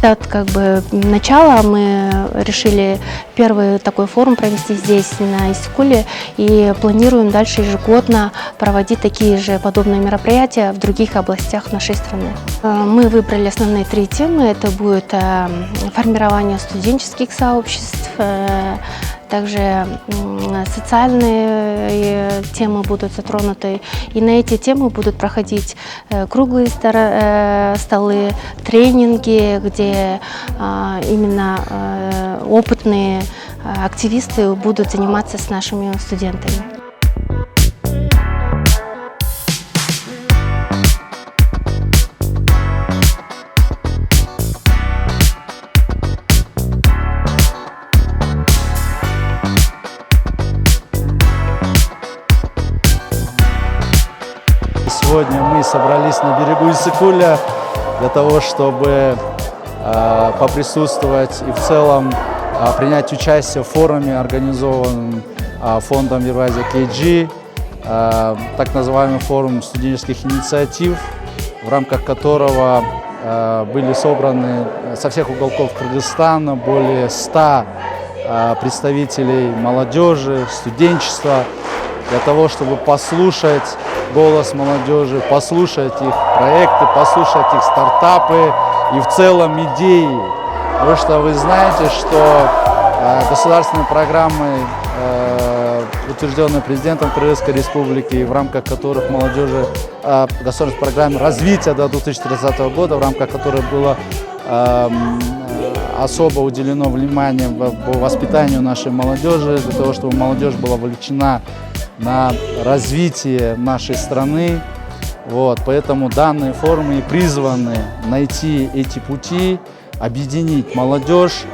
Это как бы начало. Мы решили первый такой форум провести здесь, на Иссык-Куле, и планируем дальше ежегодно проводить такие же подобные мероприятия в других областях нашей страны. Мы выбрали основные 3 темы. Это будет формирование студенческих сообществ, также социальные темы будут затронуты. И на эти темы будут проходить круглые столы, тренинги, где именно опытные активисты будут заниматься с нашими студентами. Сегодня мы собрались на берегу Иссык-Куля для того, чтобы поприсутствовать и в целом принять участие в форуме, организованном фондом Евразия KG, так называемый форум студенческих инициатив, в рамках которого были собраны со всех уголков Кыргызстана более 100 представителей молодежи, студенчества, для того, чтобы послушать голос молодежи, послушать их проекты, послушать их стартапы и в целом идеи. Потому что вы знаете, что государственные программы, утвержденные президентом Кыргызской республики, в рамках которых молодежи, государственная программа развития до 2030 года, в рамках которой было особо уделено внимание по воспитанию нашей молодежи, для того, чтобы молодежь была вовлечена на развитие нашей страны. Поэтому данные форумы призваны найти эти пути, объединить молодежь.